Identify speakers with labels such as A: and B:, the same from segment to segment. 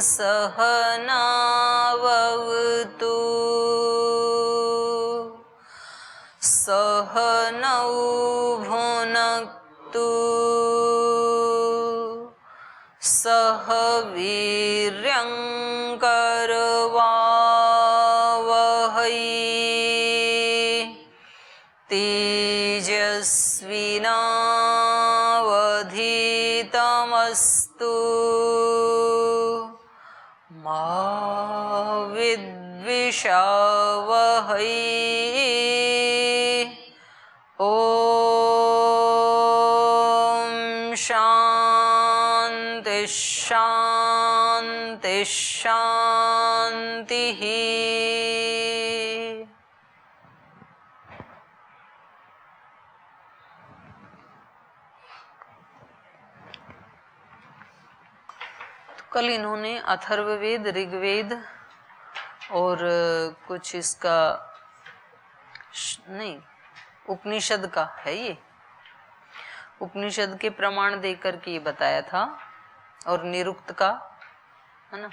A: सहनावतु सहनौ भुनक्तु सह वीर्यं करवावहै तेजस्विनावधीतमस्तु मा विद्विषावहै। ओम शांति शांति शांति। कल इन्होंने अथर्ववेद, ऋग्वेद और कुछ इसका नहीं, उपनिषद का है, ये उपनिषद के प्रमाण देकर के ये बताया था, और निरुक्त का है ना,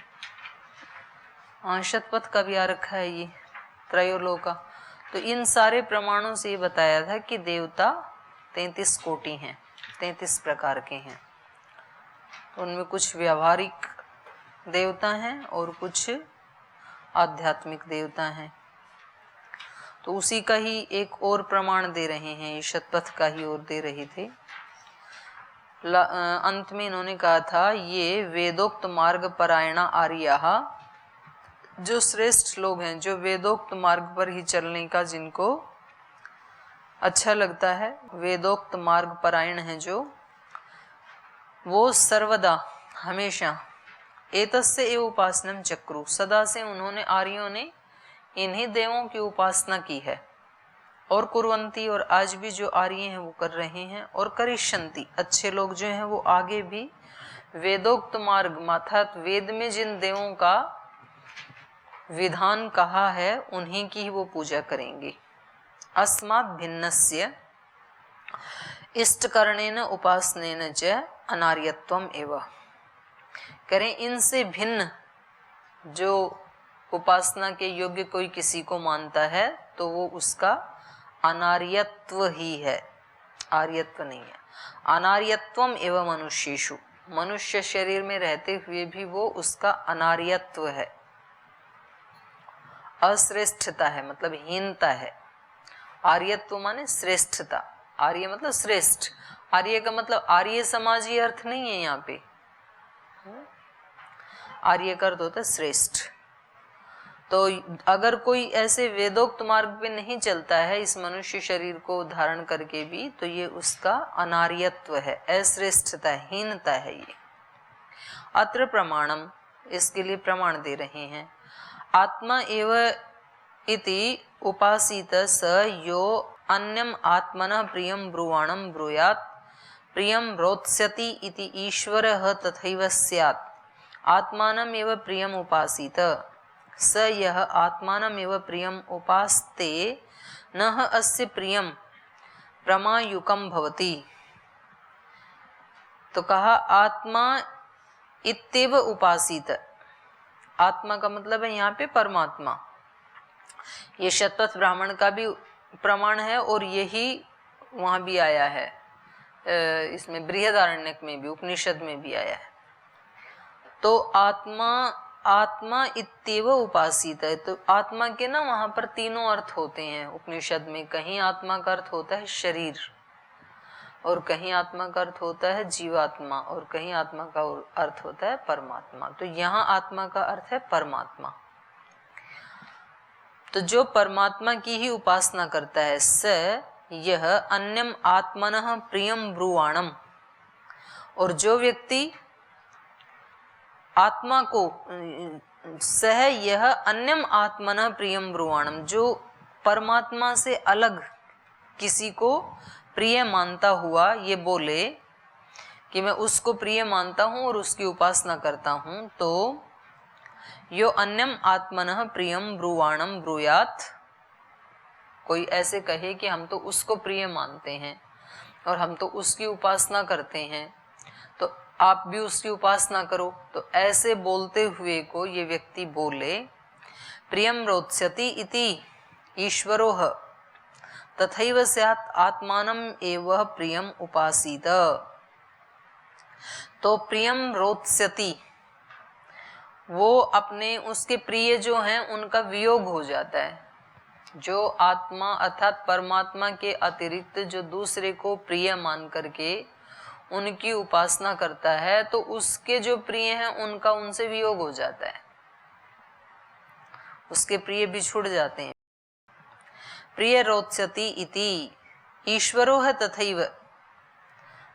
A: शतपथ का भी आ रखा है ये, त्रयोलोका। तो इन सारे प्रमाणों से ये बताया था कि देवता 33 कोटि हैं, 33 प्रकार के हैं। तो उनमें कुछ व्यावहारिक देवता हैं और कुछ आध्यात्मिक देवता हैं। तो उसी का ही एक और प्रमाण दे रहे हैं, ये शतपथ का ही और दे रहे थे। अंत में इन्होंने कहा था, ये वेदोक्त मार्ग परायणा आर्याः, जो श्रेष्ठ लोग हैं, जो वेदोक्त मार्ग पर ही चलने का जिनको अच्छा लगता है, वेदोक्त मार्ग परायण है जो, वो सर्वदा हमेशा एतस्य एव उपासनम चक्रु, सदा से उन्होंने, आर्यों ने इन्हीं देवों की उपासना की है। और कुर्वंती, और आज भी जो आर्य हैं वो कर रहे हैं, और करिष्यन्ति, अच्छे लोग जो हैं वो आगे भी वेदोक्त मार्ग, अर्थात वेद में जिन देवों का विधान कहा है उन्हीं की ही वो पूजा करेंगे। अस्मात् भिन्नस्य इष्टकरणेन उपासनेन च अनार्यत्वम एव, करें इनसे भिन्न जो उपासना के योग्य कोई किसी को मानता है तो वो उसका अनार्यत्व ही है, आर्यत्व नहीं है। अनार्यत्वम एवं मनुष्येषु, मनुष्य शरीर में रहते हुए भी वो उसका अनार्यत्व है, अश्रेष्ठता है, मतलब हीनता है। आर्यत्व माने श्रेष्ठता, आर्य मतलब श्रेष्ठ, आर्य का मतलब आर्य समाजी अर्थ नहीं है यहाँ पे, आर्य का अर्थ होता है श्रेष्ठ। तो अगर कोई ऐसे वेदोक्त मार्ग पे नहीं चलता है इस मनुष्य शरीर को धारण करके भी, तो ये उसका अनार्यत्व है, अश्रेष्ठता, हीनता है ये। अत्र प्रमाणम, इसके लिए प्रमाण दे रहे हैं, आत्मा एव इति उपासित स यो अन्यम आत्मनः प्रियं ब्रुवाणं ब्रूयात् प्रियं रोत्स्यति इति ईश्वरः तथैव स्यात्। आत्मानम् एव प्रियम् उपासित स यः आत्मानम् एव प्रियम् उपास्ते नः अस्य प्रियं प्रमायुकं भवति। तो कहा आत्मा इत्येव उपासित, आत्मा का मतलब है यहाँ पे परमात्मा। ये शतपथ ब्राह्मण का भी प्रमाण है और यही वहाँ भी आया है, इसमें बृहदारण्यक में भी, उपनिषद में भी आया है। तो आत्मा, आत्मा इत्येव उपासित है। तो आत्मा के ना वहाँ पर तीनों अर्थ होते हैं उपनिषद में, कहीं आत्मा का अर्थ होता है शरीर, और कहीं आत्मा का अर्थ होता है जीवात्मा, और कहीं आत्मा का अर्थ होता है परमात्मा। तो यहाँ आत्मा का अर्थ है परमात्मा। तो जो परमात्मा की ही उपासना करता है, स यह अन्यम आत्मनः प्रियम ब्रुवाणम, और जो व्यक्ति आत्मा को, सह यह अन्यम आत्मनः प्रियम ब्रुवाणम, जो परमात्मा से अलग किसी को प्रिय मानता हुआ ये बोले कि मैं उसको प्रिय मानता हूँ और उसकी उपासना करता हूँ, तो यो अन्यम आत्मनः प्रियम ब्रुवाणम ब्रूयात्, कोई ऐसे कहे कि हम तो उसको प्रिय मानते हैं और हम तो उसकी उपासना करते हैं, तो आप भी उसकी उपासना करो। तो ऐसे बोलते हुए को ये व्यक्ति बोले प्रियम रोत्स्यति इति ईश्वरोह तथैव स्यात् आत्मानम एव प्रियम उपासीत। तो प्रियम रोत्स्यति, वो अपने उसके प्रिय जो हैं उनका वियोग हो जाता है। जो आत्मा अर्थात परमात्मा के अतिरिक्त जो दूसरे को प्रिय मान करके उनकी उपासना करता है, तो उसके जो प्रिय हैं उनका उनसे वियोग हो जाता है, उसके प्रिय बिछुड़ जाते हैं। प्रिय रोत्स्यति इति ईश्वरो है तथैव।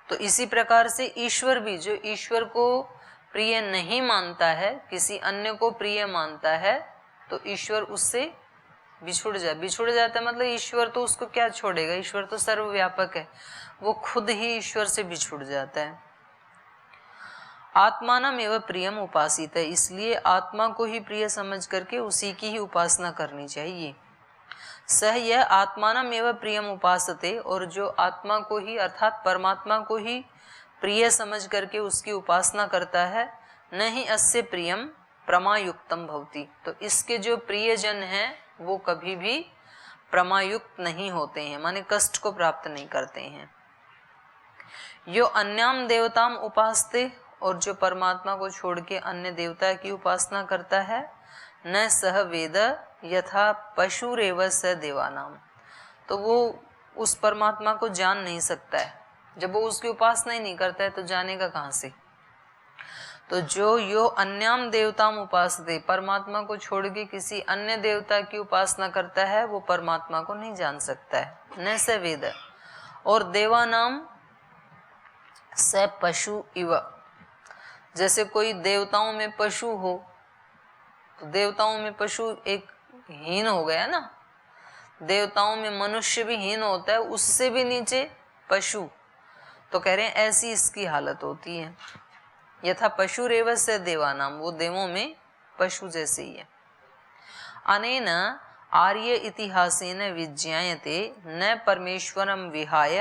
A: तो इसी प्रकार से ईश्वर भी, जो ईश्वर को प्रिय नहीं मानता है, किसी अन्य को प्रिय मानता है, तो ईश्वर उससे बिछुड़ जाता है। मतलब ईश्वर तो उसको क्या छोड़ेगा, ईश्वर तो सर्वव्यापक है, वो खुद ही ईश्वर से बिछुड़ जाता है। आत्मानम एवं प्रियम उपासित है, इसलिए आत्मा को ही प्रिय समझ करके उसी की ही उपासना करनी चाहिए। सह यह आत्मानम एवं प्रियम उपासते, और जो आत्मा को ही अर्थात परमात्मा को ही प्रिय समझ करके उसकी उपासना करता है, न ही अस्य प्रियम प्रमायुक्तम भवति। तो इसके जो प्रियजन हैं वो कभी भी प्रमायुक्त नहीं होते हैं, माने कष्ट को प्राप्त नहीं करते हैं। यो अन्याम देवताम उपासते, और जो परमात्मा को छोड़ के अन्य देवता की उपासना करता है, न सह वेद यथा पशुरेव स देवानाम। तो वो उस परमात्मा को जान नहीं सकता है, जब वो उसकी उपासना ही नहीं करता है तो जानेगा कहाँ से। तो जो यो अन्याम देवताम उपासते, परमात्मा को छोड़ के किसी अन्य देवता की उपासना करता है, वो परमात्मा को नहीं जान सकता है। न स वेद, और देवानाम स पशु इव। जैसे कोई देवताओं में पशु हो, तो देवताओं में पशु एक हीन हो गया ना, देवताओं में मनुष्य भी हीन होता है, उससे भी नीचे पशु। तो कह रहे हैं ऐसी इसकी हालत होती है। यथा पशुरेव से देवानाम, वो देवों में पशु जैसे ही है। अनेन आर्य इतिहासेन विज्ञायते न परमेश्वरम विहाय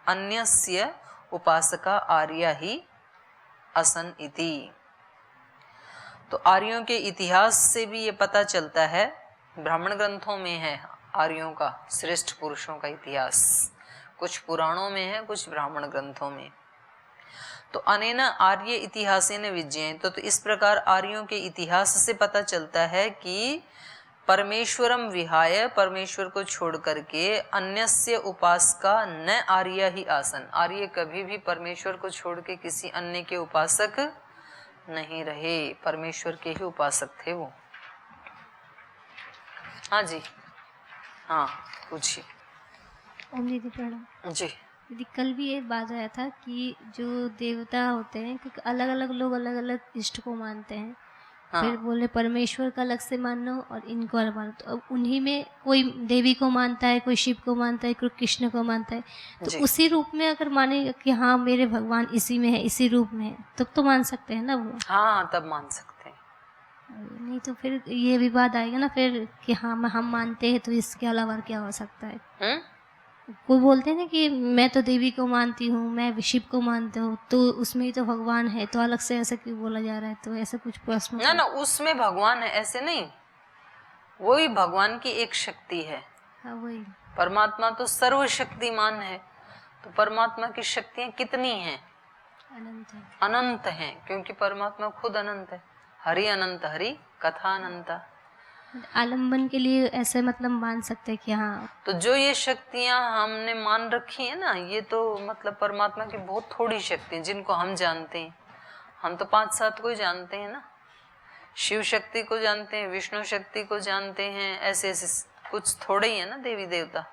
A: अन्यस्य उपासका आर्या ही असन इति। तो आर्यों के इतिहास से भी ये पता चलता है, ब्राह्मण ग्रंथों में है आर्यों का, श्रेष्ठ पुरुषों का इतिहास, कुछ पुराणों में है, कुछ ब्राह्मण ग्रंथों में। तो अनेन आर्य इतिहासेन विज्ञायते, तो इस प्रकार आर्यों के इतिहास से पता चलता है कि परमेश्वरम विहाय, परमेश्वर को छोड़ करके अन्यस्य उपासका न आर्य ही आसन, आर्य कभी भी परमेश्वर को छोड़ के किसी अन्य के उपासक नहीं रहे, परमेश्वर के ही उपासक थे वो। हाँ जी, हाँ पूछिए।
B: ओम दीदी प्रणाम।
A: जी
B: दीदी कल भी ये बात आया था कि जो देवता होते हैं, क्योंकि अलग अलग लोग अलग अलग इष्ट को मानते हैं।
A: हाँ।
B: फिर बोले परमेश्वर का अलग से मानो और इनको अलग मानो। तो अब उन्हीं में कोई देवी को मानता है, कोई शिव को मानता है, कोई कृष्ण को मानता है। तो उसी रूप में अगर माने कि हाँ मेरे भगवान इसी में है, इसी रूप में है, तब तो मान सकते हैं ना वो।
A: हाँ तब मान सकते हैं।
B: नहीं तो फिर ये विवाद आएगा ना फिर कि हाँ हम मानते हैं तो इसके अलावा क्या हो सकता है। कोई बोलते हैं ना कि मैं तो देवी को मानती हूँ, मैं शिव को मानता हूँ, तो उसमें ही तो भगवान है, तो अलग से ऐसा क्यों बोला जा रहा है। तो ऐसा कुछ प्रश्न
A: ना ना, उसमें भगवान है ऐसे नहीं, वो ही भगवान की एक शक्ति है।
B: हाँ वही,
A: परमात्मा तो सर्वशक्तिमान है। तो परमात्मा की शक्तियां कितनी हैं?
B: अनंत है।
A: अनंत हैं, क्योंकि परमात्मा खुद अनंत है। हरि अनंत, हरि कथा अनंता।
B: आलम्बन के लिए ऐसे मतलब मान सकते हैं कि हाँ।
A: तो जो ये शक्तियां हमने मान रखी है ना, ये तो मतलब परमात्मा की बहुत थोड़ी शक्ति है जिनको हम जानते हैं। हम तो 5-7 को ही जानते हैं ना, शिव शक्ति को जानते हैं, विष्णु शक्ति को जानते हैं, ऐसे ऐसे कुछ थोड़े ही है ना देवी देवता।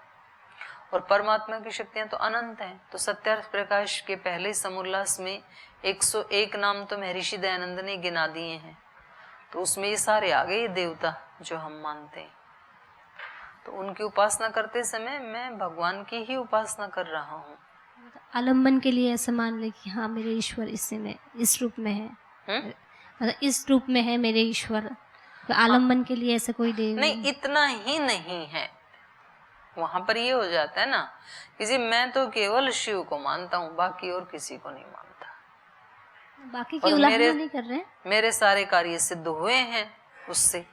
A: और परमात्मा की शक्तियां तो अनंत हैं। तो सत्यार्थ प्रकाश के पहले समुल्लास में 101 नाम तो महर्षि दयानंद ने गिना दिए हैं। तो उसमें ये सारे आ गए देवता जो हम मानते हैं। तो उनकी उपासना करते समय मैं भगवान की ही उपासना कर रहा हूँ।
B: आलम्बन के लिए ऐसा मान ले कि हाँ मेरे ईश्वर इसी में, इस रूप में है, मतलब इस रूप में है मेरे ईश्वर। तो आलम्बन के लिए ऐसा कोई देव
A: नहीं, इतना ही नहीं है। वहां पर ये हो जाता है ना कि जी मैं तो केवल शिव को मानता हूँ, बाकी और किसी को नहीं मानता।
B: बाकी की
A: और
B: उल्लंघना नहीं कर रहे हैं।
A: मेरे सारे कार्य सिद्ध हुए हैं उससे,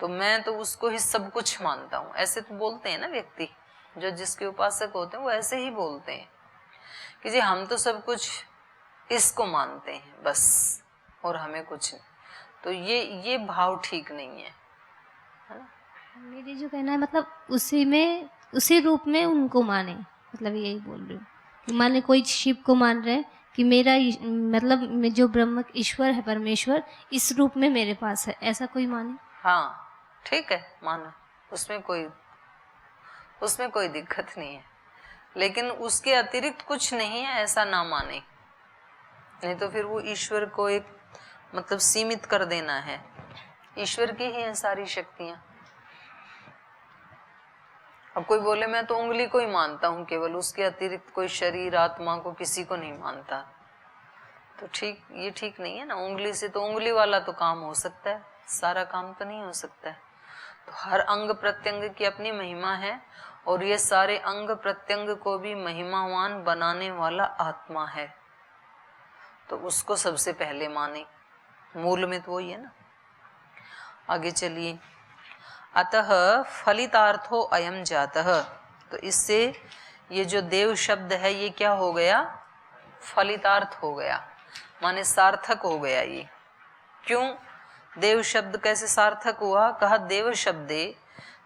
A: तो मैं तो उसको ही सब कुछ मानता हूँ। ऐसे तो बोलते हैं ना व्यक्ति, जो जिसके उपासक होते हैं वो ऐसे ही बोलते हैं कि जी हम तो सब कुछ इसको मानते हैं बस, और हमें कुछ नहीं। तो ये भाव ठीक नहीं है ना।
B: मेरी जो कहना है मतलब उसी में, उसी रूप में उनको माने, मतलब यही बोल रही हूँ। माने कोई शिव को मान रहे हैं कि मेरा मतलब जो ब्रह्म ईश्वर है, परमेश्वर इस रूप में मेरे पास है, ऐसा कोई माने।
A: हाँ ठीक है, मानो, उसमें कोई दिक्कत नहीं है, लेकिन उसके अतिरिक्त कुछ नहीं है ऐसा ना माने, नहीं तो फिर वो ईश्वर को एक मतलब सीमित कर देना है। ईश्वर की ही हैं सारी शक्तियां। अब कोई बोले मैं तो उंगली को ही मानता हूं केवल, उसके अतिरिक्त कोई शरीर आत्मा को किसी को नहीं मानता, तो ये ठीक नहीं है ना। उंगली से तो उंगली वाला तो काम हो सकता है, सारा काम तो नहीं हो सकता है। तो हर अंग प्रत्यंग की अपनी महिमा है, और ये सारे अंग प्रत्यंग को भी महिमावान बनाने वाला आत्मा है, तो उसको सबसे पहले माने। मूल में तो वही है ना। आगे चलिए, अतः फलितार्थो अयम जातः, तो इससे ये जो देव शब्द है ये क्या हो गया, फलितार्थ हो गया, माने सार्थक हो गया। ये क्यों देव शब्द कैसे सार्थक हुआ, कहा देव शब्दे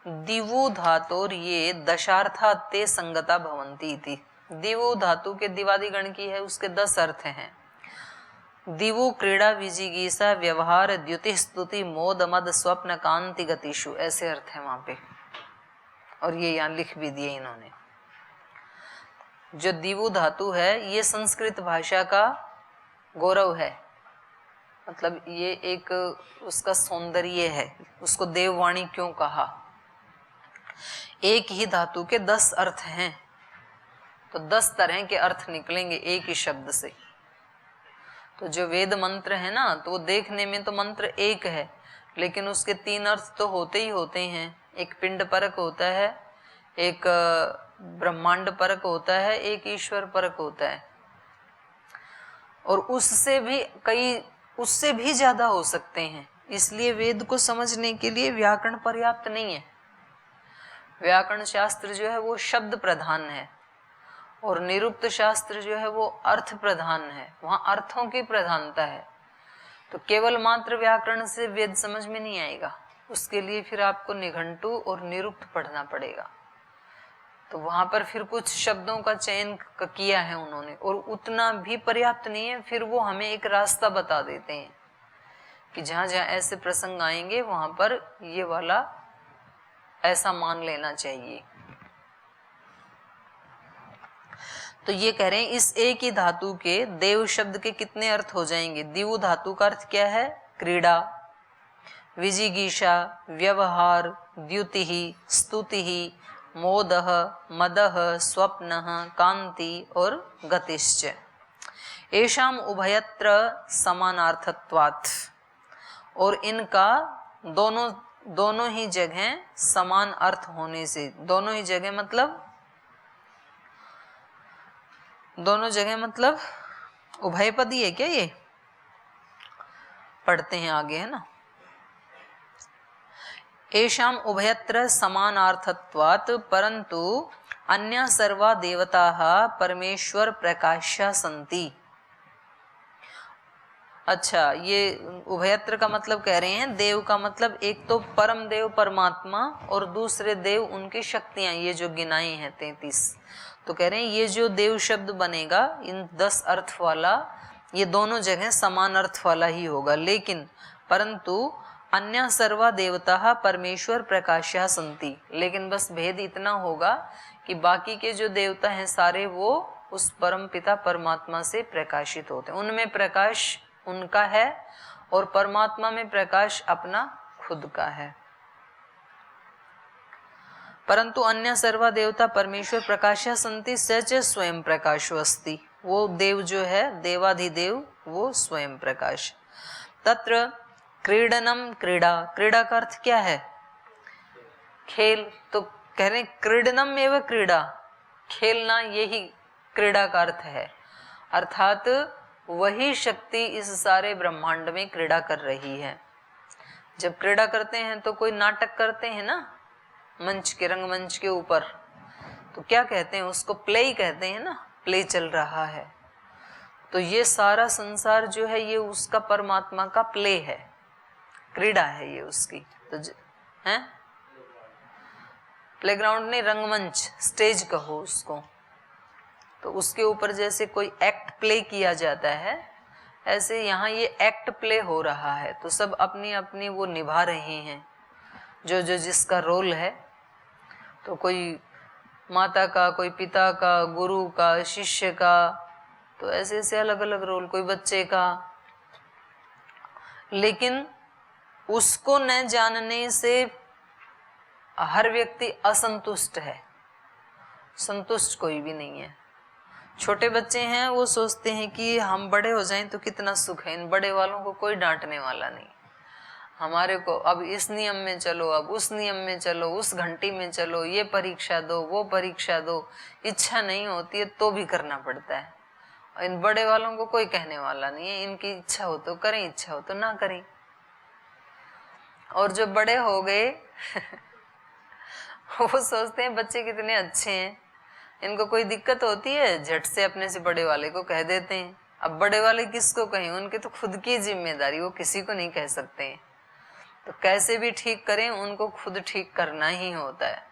A: दिवो धातोर ये दशार्था ते संगता भवंती थी। दिवो धातु के दिवादी गण की है, उसके 10 अर्थ हैं। दिवो क्रीड़ा विजिगीसा व्यवहार द्युति स्तुति मोद मद स्वप्न कांति गतिषु, ऐसे अर्थ है वहां पे, और ये यहाँ लिख भी दिए इन्होंने। जो दिवु धातु है ये संस्कृत भाषा का गौरव है, मतलब ये एक उसका सौंदर्य है। उसको देववाणी क्यों कहा, एक ही धातु के 10 अर्थ हैं, तो 10 तरह के अर्थ निकलेंगे एक ही शब्द से। तो जो वेद मंत्र है ना, तो वो देखने में तो मंत्र एक है, लेकिन उसके 3 अर्थ तो होते ही होते हैं। एक पिंड परक होता है, एक ब्रह्मांड परक होता है, एक ईश्वर परक होता है, और उससे भी ज्यादा हो सकते हैं। इसलिए वेद को समझने के लिए व्याकरण पर्याप्त नहीं है। व्याकरण शास्त्र जो है वो शब्द प्रधान है, और निरुक्त शास्त्र जो है वो अर्थ प्रधान है, वहां अर्थों की प्रधानता है। तो केवल मात्र व्याकरण से वेद समझ में नहीं आएगा, उसके लिए फिर आपको निघंटु और निरुक्त पढ़ना पड़ेगा। तो वहां पर फिर कुछ शब्दों का चयन किया है उन्होंने, और उतना भी पर्याप्त नहीं है। फिर वो हमें एक रास्ता बता देते हैं कि जहां जहां ऐसे प्रसंग आएंगे वहां पर ये वाला ऐसा मान लेना चाहिए। तो ये कह रहे हैं इस एक ही धातु के देव शब्द के कितने अर्थ हो जाएंगे। दिवु धातु का अर्थ क्या है, क्रीड़ा, विजिगीषा, व्यवहार, द्युति, स्तुति, मोदः, मदः, स्वप्नः, कांति और गतिश्च। एषाम उभयत्र समानार्थत्वात्, और इनका दोनों ही जगह समान अर्थ होने से, दोनों ही जगह मतलब उभयपदी है क्या, ये पढ़ते हैं आगे है ना। एषाम उभयत्र समानार्थत्वात् परंतु अन्य सर्वा देवताः परमेश्वर प्रकाश्या सन्ति। अच्छा, ये उभयत्र का मतलब कह रहे हैं, देव का मतलब एक तो परम देव परमात्मा, और दूसरे देव उनकी शक्तियां, ये जो गिनाई हैं 33। तो कह रहे हैं ये जो देव शब्द बनेगा इन 10 अर्थ वाला, ये दोनों जगह समान अर्थ वाला ही होगा, लेकिन परंतु अन्य सर्वा देवता परमेश्वर प्रकाश्या संति। लेकिन बस भेद इतना होगा कि बाकी के जो देवता हैं सारे वो उस परम पिता परमात्मा से प्रकाशित होते हैं, उनमें प्रकाश उनका है, और परमात्मा में प्रकाश अपना खुद का है। परंतु अन्य सर्वा देवता परमेश्वर प्रकाशा संति सच स्वयं प्रकाशो अस्ति। वो देव जो है देवाधिदेव वो स्वयं प्रकाश। तत्र क्रीडनम, क्रीड़ा, क्रीड़ा का अर्थ क्या है, खेल। तो कह रहे क्रीडनम एवं क्रीड़ा, खेलना, यही क्रीड़ा का अर्थ है। अर्थात वही शक्ति इस सारे ब्रह्मांड में क्रीड़ा कर रही है। जब क्रीड़ा करते हैं तो कोई नाटक करते हैं ना, मंच के, रंगमंच के ऊपर, तो क्या कहते हैं उसको? प्ले ही कहते हैं ना, प्ले चल रहा है। तो ये सारा संसार जो है ये उसका परमात्मा का प्ले है, क्रीड़ा है ये उसकी। तो है प्लेग्राउंड नहीं, रंगमंच, स्टेज कहो उसको। तो उसके ऊपर जैसे कोई एक्ट प्ले किया जाता है, ऐसे यहाँ ये एक्ट प्ले हो रहा है। तो सब अपनी अपनी वो निभा रहे हैं जो जो जिसका रोल है। तो कोई माता का, कोई पिता का, गुरु का, शिष्य का, तो ऐसे ऐसे अलग अलग रोल, कोई बच्चे का। लेकिन उसको न जानने से हर व्यक्ति असंतुष्ट है, संतुष्ट कोई भी नहीं है। छोटे बच्चे हैं, वो सोचते हैं कि हम बड़े हो जाएं तो कितना सुख है, इन बड़े वालों को कोई डांटने वाला नहीं, हमारे को अब इस नियम में चलो, अब उस नियम में चलो, उस घंटी में चलो, ये परीक्षा दो, वो परीक्षा दो। इच्छा नहीं होती है तो भी करना पड़ता है। इन बड़े वालों को कोई कहने वाला नहीं है, इनकी इच्छा हो तो करें, इच्छा हो तो ना करें। और जो बड़े हो गए वो सोचते हैं बच्चे कितने अच्छे हैं, इनको कोई दिक्कत होती है झट से अपने से बड़े वाले को कह देते हैं। अब बड़े वाले किसको कहें, उनके तो खुद की जिम्मेदारी, वो किसी को नहीं कह सकते हैं। तो कैसे भी ठीक करें, उनको खुद ठीक करना ही होता है।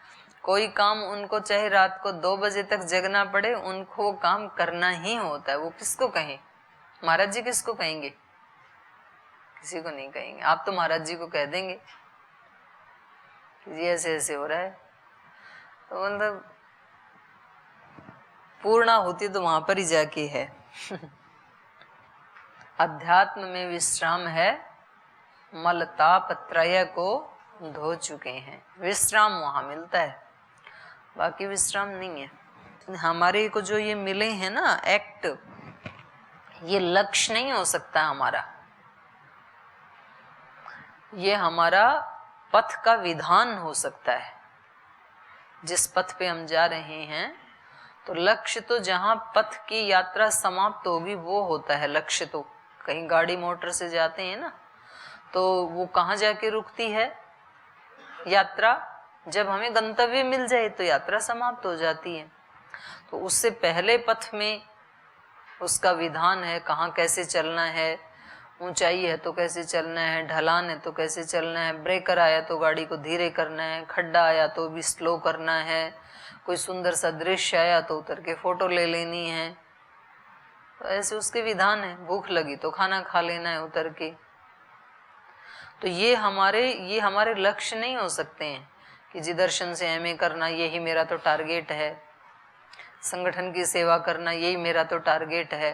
A: कोई काम उनको चाहे रात को 2 बजे तक जगना पड़े, उनको वो काम करना ही होता है। वो किसको कहें? महाराज जी किसको कहेंगे? किसी को नहीं कहेंगे। आप तो महाराज जी को कह देंगे कि ऐसे ऐसे हो रहा है, तो मतलब पूर्णा होती तो वहां पर ही जाके है। अध्यात्म में विश्राम है, मलताप त्रय को धो चुके हैं। विश्राम वहां मिलता है, बाकी विश्राम नहीं है। हमारे को जो ये मिले हैं ना एक्ट, ये लक्ष्य नहीं हो सकता हमारा, ये हमारा पथ का विधान हो सकता है। जिस पथ पे हम जा रहे हैं, तो लक्ष्य तो जहां पथ की यात्रा समाप्त होगी वो होता है लक्ष्य। तो कहीं गाड़ी मोटर से जाते हैं ना, तो वो कहाँ जाके रुकती है यात्रा? जब हमें गंतव्य मिल जाए तो यात्रा समाप्त हो जाती है। तो उससे पहले पथ में उसका विधान है, कहाँ कैसे चलना है, ऊंचाई है तो कैसे चलना है, ढलान है तो कैसे चलना है, ब्रेकर आया तो गाड़ी को धीरे करना है, खड्डा आया तो भी स्लो करना है, कोई सुंदर सा दृश्य आया तो उतर के फोटो ले लेनी है। तो ऐसे उसके विधान है। भूख लगी तो खाना खा लेना है उतर के। तो ये हमारे लक्ष्य नहीं हो सकते हैं कि जी दर्शन से एमए करना यही मेरा तो टारगेट है, संगठन की सेवा करना यही मेरा तो टारगेट है,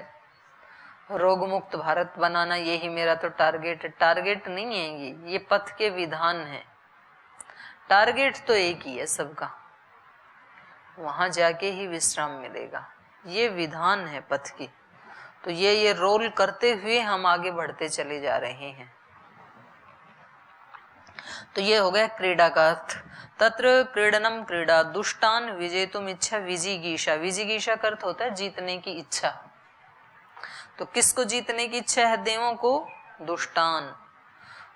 A: रोग मुक्त भारत बनाना यही मेरा तो टारगेट है। टारगेट नहीं है ये पथ के विधान है। टारगेट तो एक ही है सबका, वहां जाके ही विश्राम मिलेगा। ये विधान है पथ की। तो ये रोल करते हुए हम आगे बढ़ते चले जा रहे हैं। तो ये हो गया क्रीड़ा का अर्थ। तत्र क्रीडनम क्रीड़ा दुष्टान विजेतुम इच्छा विजिगीषा। विजिगीषा का अर्थ होता है जीतने की इच्छा। तो किसको जीतने की इच्छा है? देवों को। दुष्टान,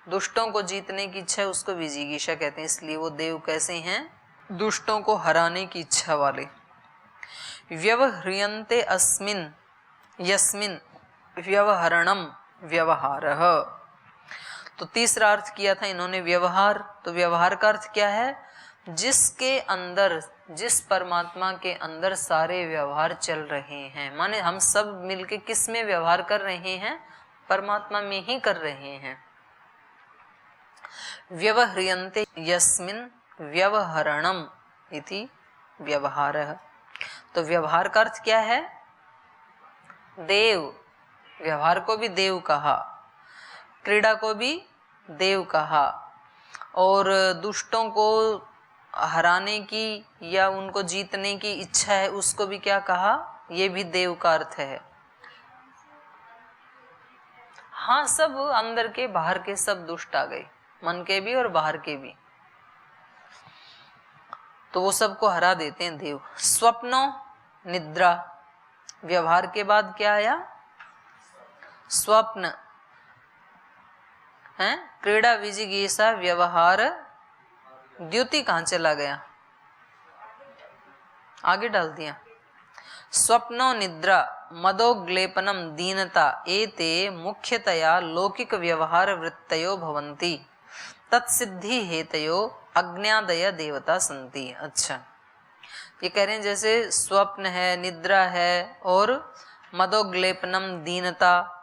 A: दुष्टों को जीतने की इच्छा है, उसको विजिगीषा कहते हैं। इसलिए वो देव कैसे हैं? दुष्टों को हराने की इच्छा वाले। व्यवह्रियन्ते अस्मिन् यस्मिन् व्यवहरणम व्यवहारः। तो तीसरा अर्थ किया था इन्होंने व्यवहार। तो व्यवहार का अर्थ क्या है? जिसके अंदर, जिस परमात्मा के अंदर सारे व्यवहार चल रहे हैं। माने हम सब मिलके किस में व्यवहार कर रहे हैं? परमात्मा में ही कर रहे हैं। व्यवह्रियन्ते यस्मिन् व्यवहरणम इति व्यवहारः। तो व्यवहार का अर्थ क्या है? देव। व्यवहार को भी देव कहा, क्रीड़ा को भी देव कहा, और दुष्टों को हराने की या उनको जीतने की इच्छा है उसको भी क्या कहा? ये भी देव का अर्थ है। हाँ, सब अंदर के बाहर के सब दुष्ट आ गए, मन के भी और बाहर के भी, तो वो सबको हरा देते हैं देव। स्वप्नो निद्रा। व्यवहार के बाद क्या आया? स्वप्न है, क्रीड़ा विजिगीषा व्यवहार, द्युति कहाँ चला गया, आगे डाल दिया। स्वप्नो निद्रा मदोग्लेपनम दीनता एते मुख्यतया लौकिक व्यवहार वृत्तयो भवन्ति तत्सिद्धि हेतयो अज्ञादय देवता संति। अच्छा, ये कह रहे हैं जैसे स्वप्न है, निद्रा है और मदोग्लेपनम दीनता,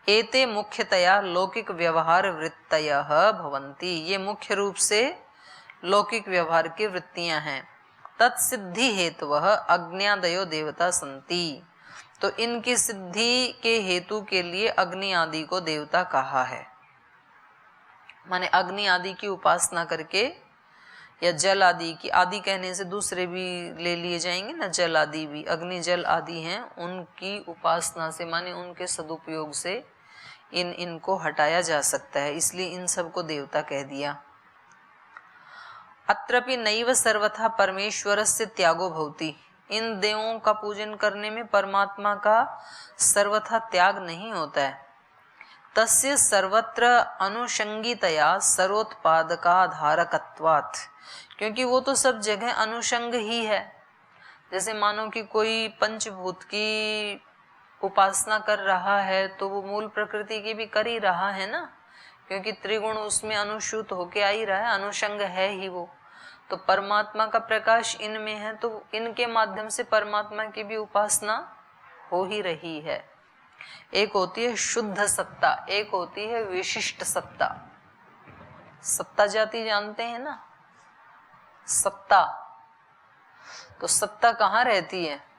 A: एते मुख्यतया लौकिक व्यवहार वृत्तयः भवन्ति, ये मुख्य रूप से लौकिक व्यवहार की वृत्तियां हैं। तत्सिद्धि हेतुवः अग्न्यादयो देवता संति, तो इनकी सिद्धि के हेतु के लिए अग्नि आदि को देवता कहा है। माने अग्नि आदि की उपासना करके या जल आदि की, आदि कहने से दूसरे भी ले लिए जाएंगे ना, जल आदि भी, अग्नि जल आदि हैं, उनकी उपासना से माने उनके सदुपयोग से इनको हटाया जा सकता है, इसलिए इन सबको देवता कह दिया। अत्रपि नैव सर्वथा परमेश्वरस्य त्यागो भवति, इन देवों का पूजन करने में परमात्मा का सर्वथा त्याग नहीं होता है। तस्य सर्वत्र अनुषंगितया सर्वोत्पादकाधारकत्वात्, क्योंकि वो तो सब जगह अनुषंग ही है। जैसे मानो कि कोई पंचभूत की उपासना कर रहा है तो वो मूल प्रकृति की भी कर ही रहा है ना, क्योंकि त्रिगुण उसमें अनुसूत होके आ ही रहा है, अनुषंग है ही वो। तो परमात्मा का प्रकाश इनमें है, तो इनके माध्यम से परमात्मा की भी उपासना हो ही रही है। एक होती है शुद्ध सत्ता, एक होती है विशिष्ट सत्ता। सत्ता जाति जानते हैं ना, सत्ता, तो सत्ता कहाँ रहती है,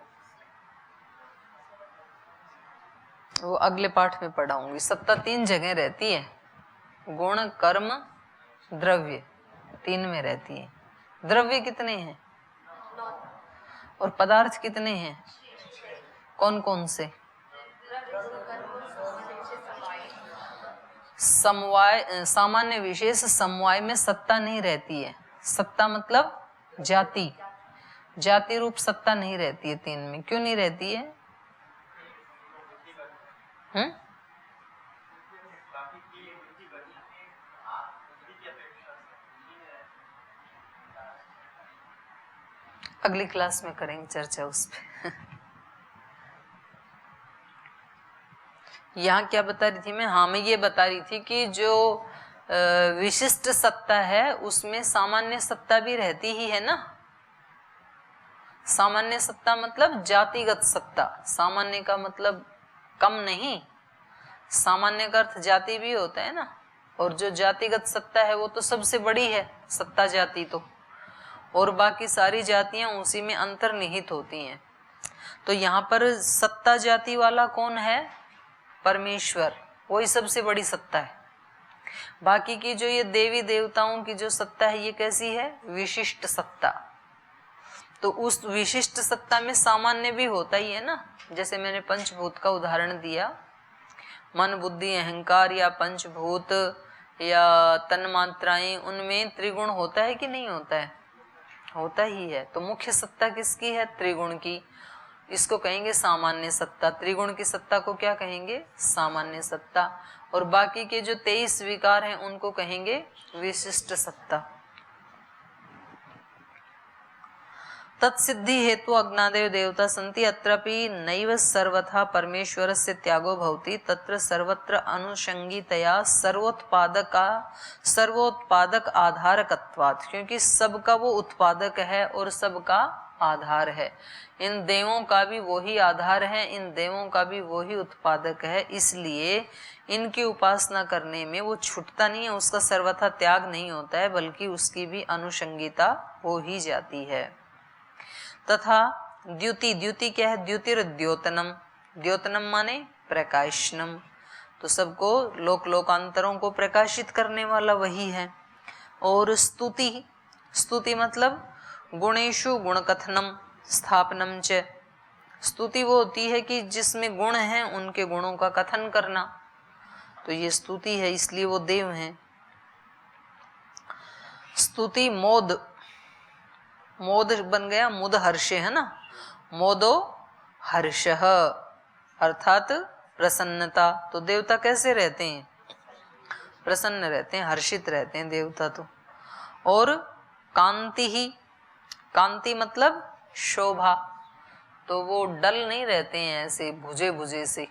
A: वो अगले पाठ में पढ़ाऊंगी। सत्ता 3 जगह रहती है, गुण कर्म द्रव्य, 3 में रहती है। द्रव्य कितने हैं और पदार्थ कितने हैं, कौन कौन से? समवाय, सामान्य विशेष समवाय में सत्ता नहीं रहती है। सत्ता मतलब जाति, जाति रूप सत्ता नहीं रहती है 3 में। क्यों नहीं रहती है? अगली क्लास में करेंगे चर्चा उस पे। यहाँ क्या बता रही थी मैं? हाँ, मैं ये बता रही थी कि जो विशिष्ट सत्ता है उसमें सामान्य सत्ता भी रहती ही है ना। सामान्य सत्ता मतलब जातिगत सत्ता, सामान्य का मतलब कम नहीं, सामान्य का अर्थ जाति भी होता है ना। और जो जातिगत सत्ता है वो तो सबसे बड़ी है सत्ता जाति तो, और बाकी सारी जातियां उसी में अंतर्निहित होती हैं। तो यहाँ पर सत्ता जाति वाला कौन है? परमेश्वर, वही सबसे बड़ी सत्ता है। बाकी की जो ये देवी देवताओं की जो सत्ता है ये कैसी है? विशिष्ट सत्ता। तो उस विशिष्ट सत्ता में सामान्य भी होता ही है ना। जैसे मैंने पंचभूत का उदाहरण दिया, मन बुद्धि अहंकार या पंचभूत या तन्मात्राएं, उनमें त्रिगुण होता है कि नहीं होता है? होता ही है। तो मुख्य सत्ता किसकी है? त्रिगुण की। इसको कहेंगे सामान्य सत्ता। त्रिगुण की सत्ता को क्या कहेंगे? सामान्य सत्ता। और बाकी के जो 23 विकार हैं उनको कहेंगे विशिष्ट सत्ता। तत्सिद्धि हेतु अज्ञादेव देवता संति अत्रापि नैव सर्वथा परमेश्वरस्य त्यागो भवति तत्र सर्वत्र अनुषंगितया सर्वोत्पादक आधारकत्वात्, क्योंकि सबका वो उत्पादक है और सबका आधार है। इन देवों का भी वही आधार है, इन देवों का भी वही उत्पादक है, इसलिए इनकी उपासना करने में वो छूटता नहीं है, उसका सर्वथा त्याग नहीं होता है, बल्कि उसकी भी अनुषंगिता हो ही जाती है। तथा द्युति, द्युति क्या है? द्युतिर द्योतनम, द्योतनम माने प्रकाशनम, तो सबको लोक लोकांतरों को प्रकाशित करने वाला वही है। और स्तुति, स्तुति मतलब गुणेषु गुणकथनम स्थापनम च, स्तुति वो होती है कि जिसमें गुण हैं उनके गुणों का कथन करना, तो ये स्तुति है, इसलिए वो देव हैं। स्तुति मोद, मोद बन गया मुद हर्ष है ना, मोदो हर्षः अर्थात प्रसन्नता, तो देवता कैसे रहते हैं? प्रसन्न रहते हैं, हर्षित रहते हैं देवता तो। और कांति ही, कांति मतलब शोभा, तो वो डल नहीं रहते हैं ऐसे भुजे भुजे से,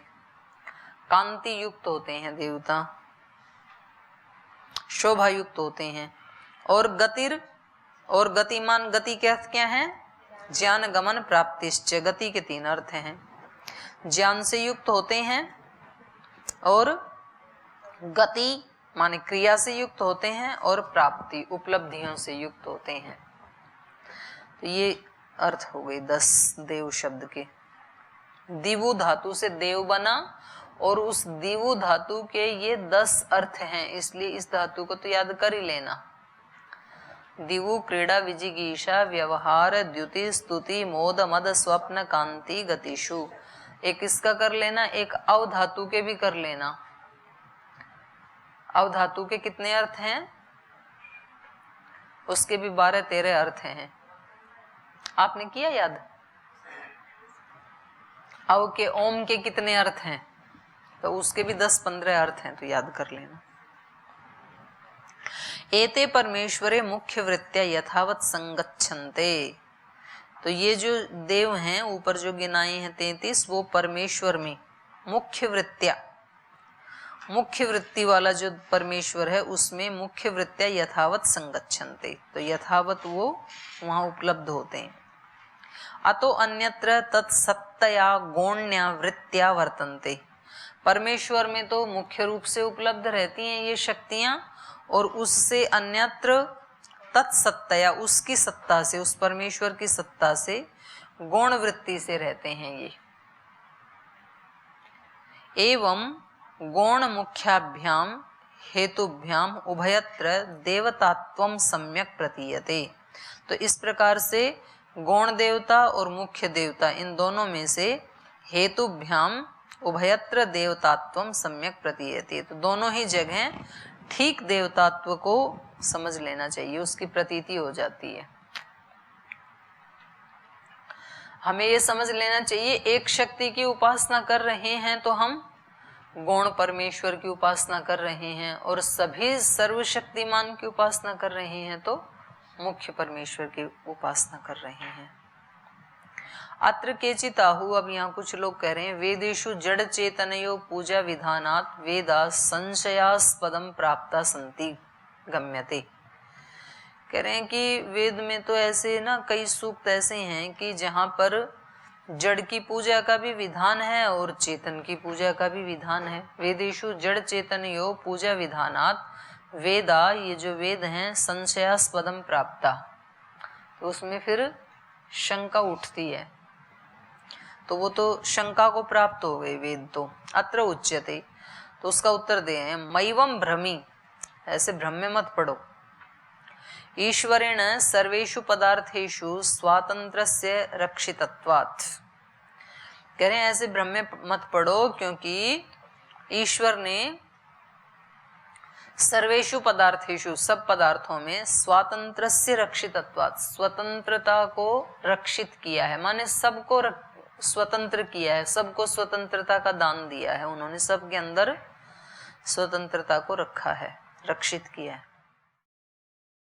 A: कांति युक्त होते हैं देवता, शोभा युक्त होते हैं। और गतिर, और गतिमान, गति के अर्थ क्या है? ज्ञान गमन प्राप्तिश्च, गति के 3 अर्थ हैं। ज्ञान से युक्त होते हैं, और गति माने क्रिया से युक्त होते हैं, और प्राप्ति उपलब्धियों से युक्त होते हैं। तो ये अर्थ हो गए 10 देव शब्द के। दिवु धातु से देव बना, और उस दिवु धातु के ये 10 अर्थ हैं, इसलिए इस धातु को तो याद कर ही लेना। दिवु क्रीड़ा विजिगीषा व्यवहार द्युति स्तुति मोद मद स्वप्न कांति गतिषु। एक इसका कर लेना, एक अव धातु के भी कर लेना। अव धातु के कितने अर्थ हैं? उसके भी 12-13 अर्थ हैं। आपने किया याद? अव के ओम के कितने अर्थ हैं? तो उसके भी 10-15 अर्थ हैं, तो याद कर लेना। एते परमेश्वरे मुख्य वृत्त्या यथावत संगच्छन्ते। तो ये जो देव हैं ऊपर जो गिनाए हैं 33, वो परमेश्वर में मुख्य वृत्त्या, मुख्य वृत्ति वाला जो परमेश्वर है उसमें मुख्य वृत्त्या यथावत संगच्छन्ते, तो यथावत वो वहां उपलब्ध होते हैं। अतो अन्यत्र तत्सत्तया गौण्या वृत्त्या वर्तन्ते। परमेश्वर में तो मुख्य रूप से उपलब्ध रहती हैं ये शक्तियां, और उससे अन्यत्र तत्सत्तया, उसकी सत्ता से, उस परमेश्वर की सत्ता से गौण वृत्ति से रहते हैं ये। एवं गौण मुख्याभ्याम हेतुभ्याम उभयत्र देवतात्वं सम्यक प्रतीयते। तो इस प्रकार से गौण देवता और मुख्य देवता, इन दोनों में से हेतुभ्याम उभयत्र देवतात्वं सम्यक प्रतीयते, तो दोनों ही जगह ठीक देवतात्व को समझ लेना चाहिए, उसकी प्रतीति हो जाती है। हमें ये समझ लेना चाहिए एक शक्ति की उपासना कर रहे हैं तो हम गौण परमेश्वर की उपासना कर रहे हैं, और सभी सर्वशक्तिमान की उपासना कर रहे हैं तो मुख्य परमेश्वर की उपासना कर रहे हैं। अत्र केचिताहु, अब यहाँ कुछ लोग कह रहे हैं, वेदेषु जड़ चेतनयो पूजा विधानात् वेदा संशयास्पदम प्राप्ता संति गम्यते। कह रहे हैं कि वेद में तो ऐसे ना कई सूक्त ऐसे हैं कि जहाँ पर जड़ की पूजा का भी विधान है और चेतन की पूजा का भी विधान है। वेदेषु जड़ चेतनयो पूजा विधानात् वेदा, ये जो वेद हैं, संशयास्पदम प्राप्ता, तो उसमें फिर शंका उठती है, तो वो तो शंका को प्राप्त हो गए वेद तो। अत्र उच्यते, तो उसका उत्तर दे हैं, मैवम भ्रमी, ऐसे भ्रम में मत पड़ो। ईश्वरेण सर्वेषु पदार्थेषु स्वातंत्र्यस्य रक्षितत्वात्। कह रहे हैं ऐसे भ्रम में मत पड़ो, क्योंकि ईश्वर ने सर्वेषु पदार्थेषु, सब पदार्थों में, स्वातंत्र्यस्य रक्षितत्वात्, स्वतंत्रता को रक्षित किया है, माने सबको स्वतंत्र किया है, सबको स्वतंत्रता का दान दिया है उन्होंने, सबके अंदर स्वतंत्रता को रखा है, रक्षित किया है।